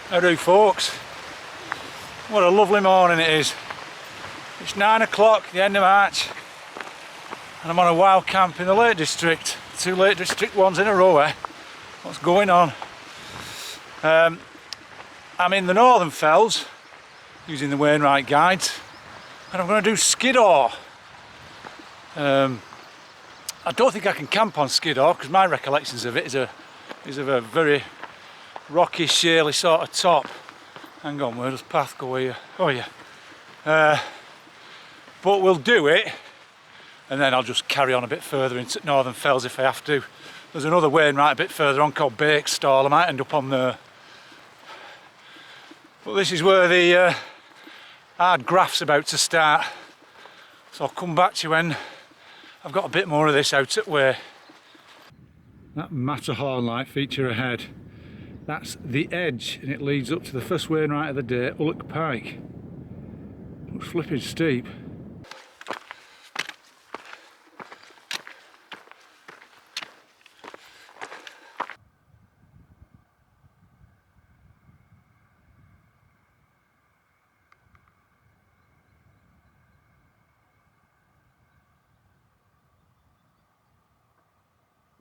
How do, folks? What a lovely morning it is. It's 9 o'clock, the end of March, and I'm on a wild camp in the Lake District. 2 Lake District ones in a row, eh? What's going on? I'm in the Northern Fells using the Wainwright guides, and I'm going to do Skiddaw. I don't think I can camp on Skiddaw because my recollections of it is of a very rocky, shaly sort of top. Hang on, where does path go here? Oh yeah. But we'll do it, and then I'll just carry on a bit further into Northern Fells if I have to. There's another Wainwright a bit further on called Bakestall. I might end up on there. But this is where the hard graft's about to start. So I'll come back to you when I've got a bit more of this out at way. That Matterhorn-like feature ahead, that's the edge, and it leads up to the first Wainwright of the day, Ullock Pike. Looks flipping steep.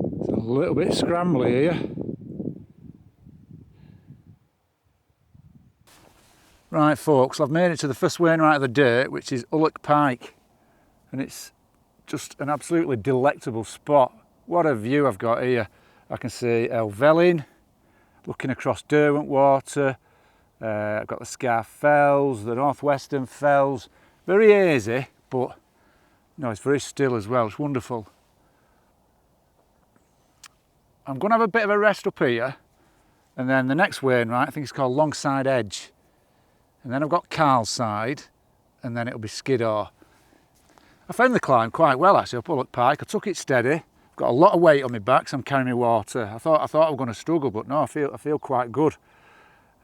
It's a little bit scrambly here. Right folks, I've made it to the first Wainwright of the day, which is Ullock Pike, and it's just an absolutely delectable spot. What a view I've got here. I can see Helvellyn, looking across Derwent Water. I've got the Scar Fells, the Northwestern Fells. Very hazy, but no, it's very still as well. It's wonderful. I'm going to have a bit of a rest up here, and then the next Wainwright, I think it's called Longside Edge. And then I've got Carlside, and then it'll be Skiddaw. I found the climb quite well actually up Ullock Pike. I took it steady. I've got a lot of weight on my back, so I'm carrying my water. I thought I was going to struggle, but no, I feel quite good.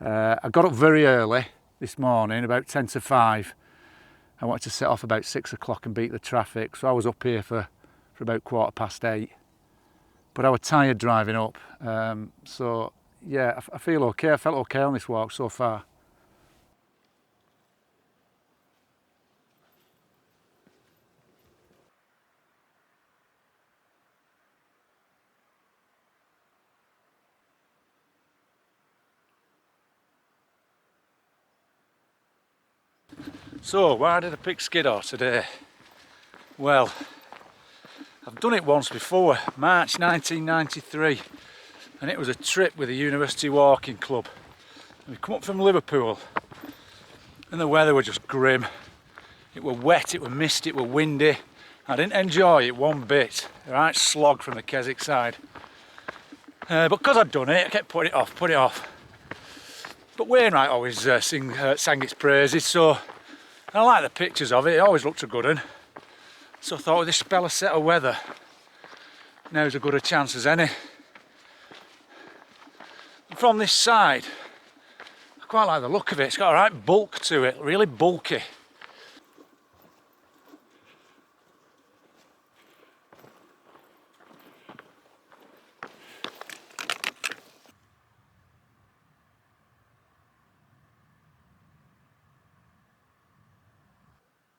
I got up very early this morning, about 10 to 5. I wanted to set off about 6 o'clock and beat the traffic, so I was up here for about 8:15. But I was tired driving up, so yeah, I feel okay. I felt okay on this walk so far. So, why did I pick Skiddaw today? Well, I've done it once before, March 1993, and it was a trip with the University Walking Club. We come up from Liverpool, and the weather was just grim. It was wet, it was misty, it was windy. I didn't enjoy it one bit. A right slog from the Keswick side. But because I'd done it, I kept putting it off. But Wainwright always sang its praises, so I like the pictures of it. It always looked a good one. So I thought with this spell of set of weather, now's as good a chance as any. And from this side, I quite like the look of it. It's got a right bulk to it, really bulky.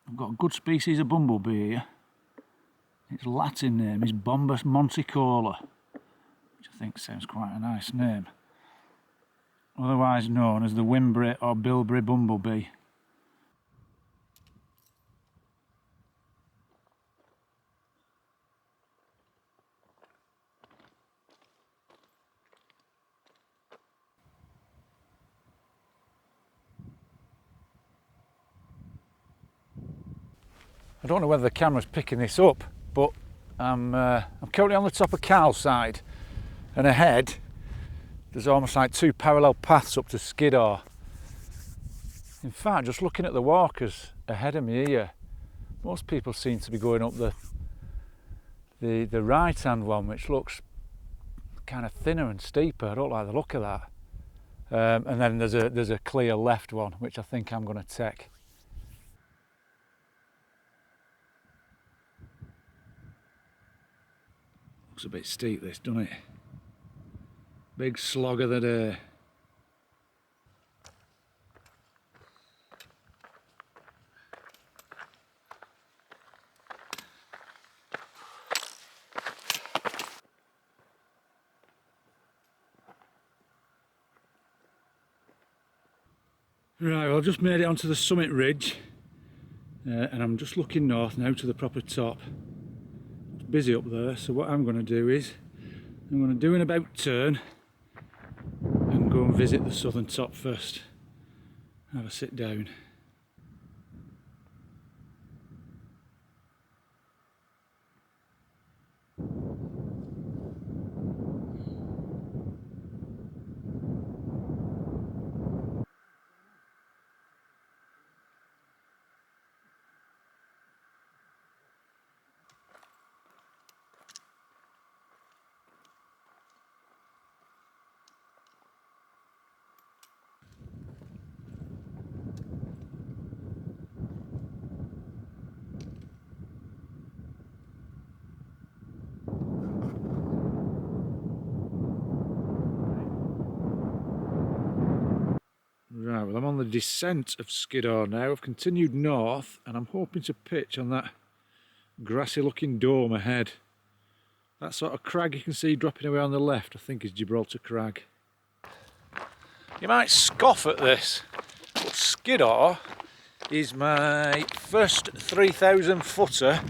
I've got a good species of bumblebee here. Its Latin name is Bombus monticola, which I think sounds quite a nice name. Otherwise known as the Wimbury or Bilberry bumblebee. I don't know whether the camera's picking this up, but I'm currently on the top of Carlside, and ahead there's almost like 2 parallel paths up to Skiddaw. In fact, just looking at the walkers ahead of me here, most people seem to be going up the right hand one, which looks kind of thinner and steeper. I don't like the look of that. And then there's a clear left one, which I think I'm going to take. Looks a bit steep this, doesn't it? Big slog of the day. Right, well, I've just made it onto the summit ridge and I'm just looking north now to the proper top. It's busy up there, so what I'm going to do is I'm going to do an about turn and go and visit the southern top first. Have a sit down. Right, well, I'm on the descent of Skiddaw now. I've continued north and I'm hoping to pitch on that grassy looking dome ahead. That sort of crag you can see dropping away on the left, I think, is Gibraltar Crag. You might scoff at this, but Skiddaw is my first 3,000 footer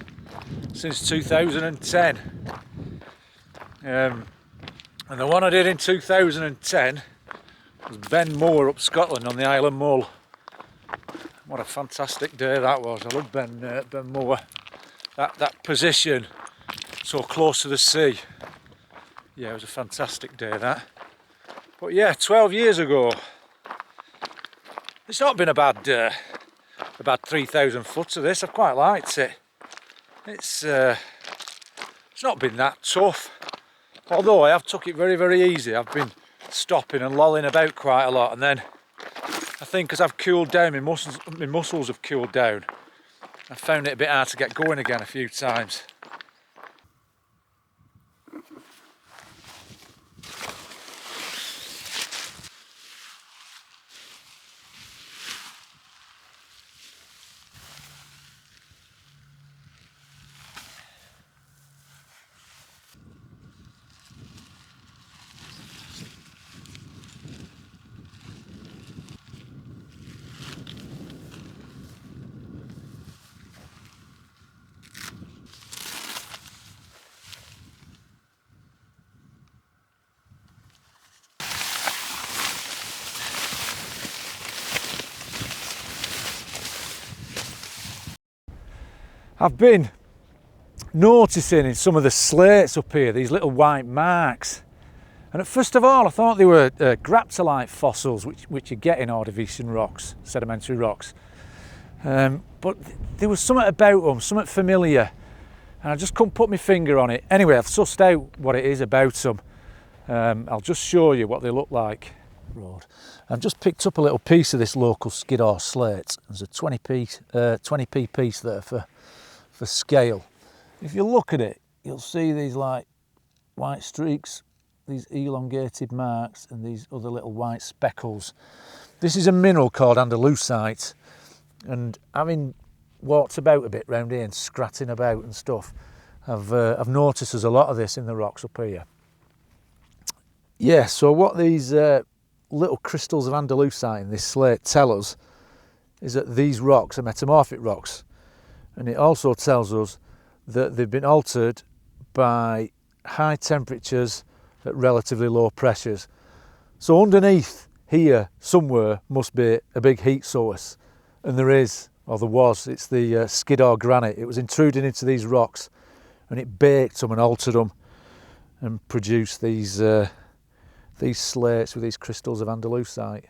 since 2010. And the one I did in 2010 was Ben Moor up Scotland on the Isle of Mull. What a fantastic day that was. I love Ben Moor. That position so close to the sea. Yeah, it was a fantastic day that. But yeah, 12 years ago, it's not been a bad 3,000 footer this. I've quite liked it. It's not been that tough. Although I have took it very, very easy. I've been stopping and lolling about quite a lot, and then I think as I've cooled down, my muscles have cooled down. I found it a bit hard to get going again a few times. I've been noticing in some of the slates up here these little white marks, and at first of all I thought they were graptolite fossils which you get in Ordovician rocks, sedimentary rocks, but there was something about them, something familiar, and I just couldn't put my finger on it. Anyway, I've sussed out what it is about them. I'll just show you what they look like. I've just picked up a little piece of this local Skiddaw slate. There's a 20p piece there for scale. If you look at it, you'll see these like white streaks, these elongated marks, and these other little white speckles. This is a mineral called andalusite, and having walked about a bit round here and scratching about and stuff, I've noticed there's a lot of this in the rocks up here. Yeah, so what these little crystals of andalusite in this slate tell us is that these rocks are metamorphic rocks. And it also tells us that they've been altered by high temperatures at relatively low pressures. So underneath here somewhere must be a big heat source, and there is, or there was. It's the Skiddaw granite. It was intruding into these rocks and it baked them and altered them and produced these slates with these crystals of andalusite.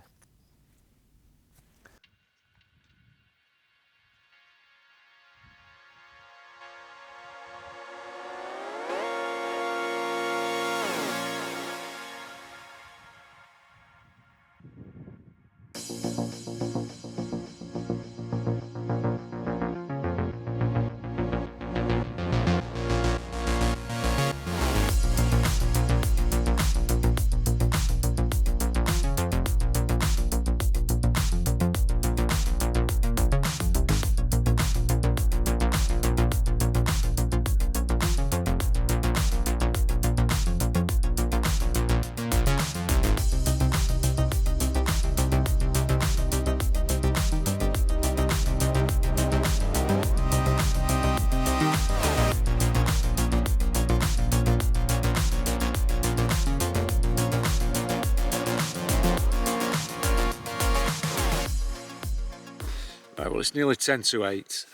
well, it's nearly 10 to 8.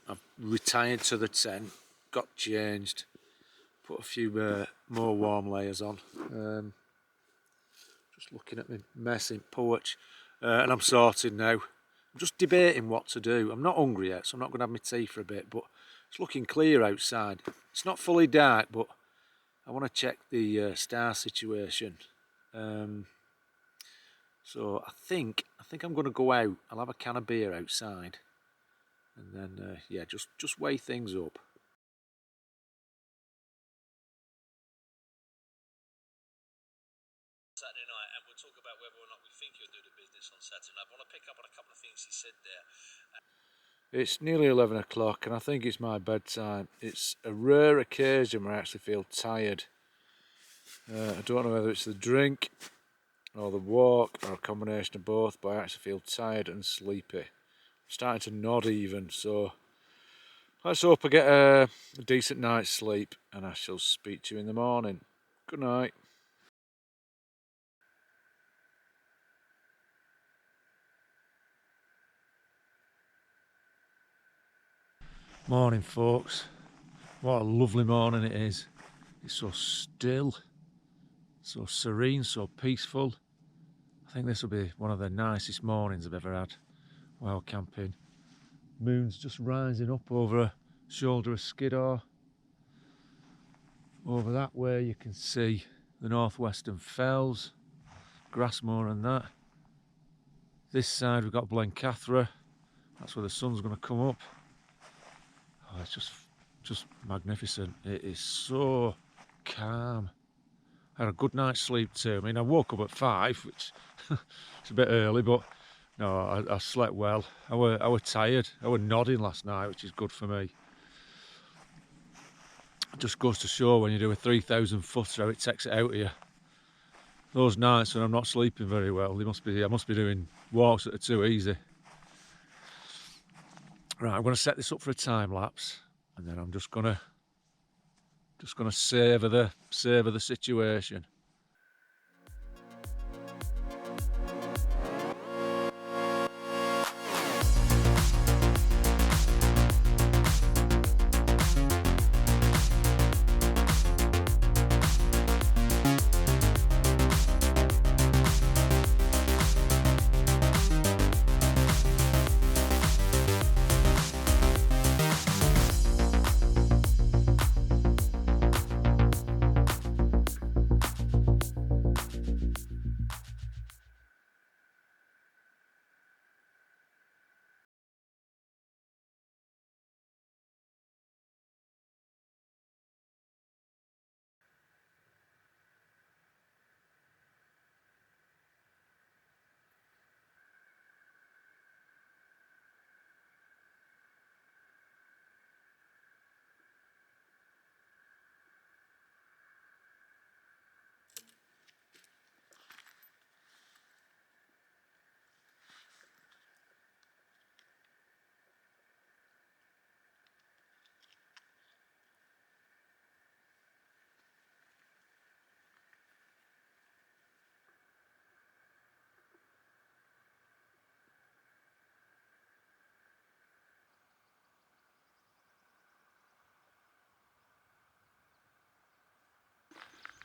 I've retired to the tent, got changed, put a few more warm layers on. Just looking at my mess in porch, and I'm sorted now. I'm just debating what to do. I'm not hungry yet, so I'm not going to have my tea for a bit, but it's looking clear outside. It's not fully dark, but I want to check the star situation. So I think I'm going to go out. I'll have a can of beer outside, and then yeah, just weigh things up. Saturday night, and we'll talk about whether or not we think you'll do the business on Saturday night. I want to pick up on a couple of things he said there. It's nearly 11 o'clock, and I think it's my bedtime. It's a rare occasion where I actually feel tired. I don't know whether it's the drink or the walk or a combination of both, but I actually feel tired and sleepy. I'm starting to nod even, so let's hope I get a decent night's sleep, and I shall speak to you in the morning. Good night. Morning, folks. What a lovely morning it is. It's so still, so serene, so peaceful. I think this will be one of the nicest mornings I've ever had while camping. Moon's just rising up over a shoulder of Skiddaw. Over that way you can see the northwestern fells, Grassmore and that. This side we've got Blencathra. That's where the sun's going to come up. Oh, it's just magnificent. It is so calm. I had a good night's sleep too. I mean, I woke up at 5, which it's a bit early, but no, I slept well. I were tired. I were nodding last night, which is good for me. It just goes to show when you do a 3,000 footer how it takes it out of you. Those nights when I'm not sleeping very well, I must be doing walks that are too easy. Right, I'm going to set this up for a time lapse, and then I'm just gonna savour the situation.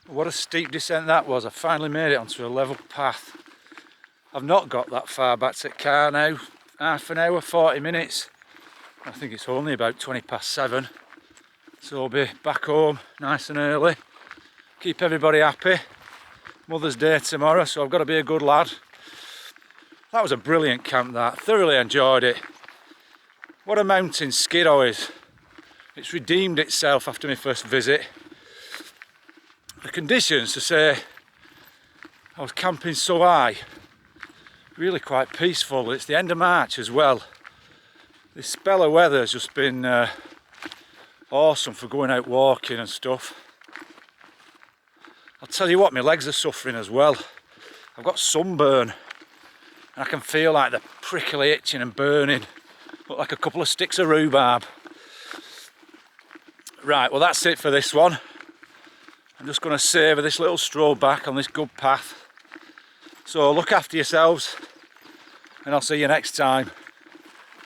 What a steep descent that was. I finally made it onto a level path. I've not got that far back to the car now. Half an hour, 40 minutes. I think it's only about 7:20, so I'll be back home nice and early. Keep everybody happy. Mother's Day tomorrow, so I've got to be a good lad. That was a brilliant camp, that. Thoroughly enjoyed it. What a mountain Skiddaw is. It's redeemed itself after my first visit. The conditions, to say I was camping so high, really quite peaceful. It's the end of March as well. This spell of weather has just been awesome for going out walking and stuff. I'll tell you what, my legs are suffering as well. I've got sunburn and I can feel like they're prickly itching and burning. Look like a couple of sticks of rhubarb. Right, well that's it for this one. I'm just going to savour this little stroll back on this good path. So look after yourselves, and I'll see you next time.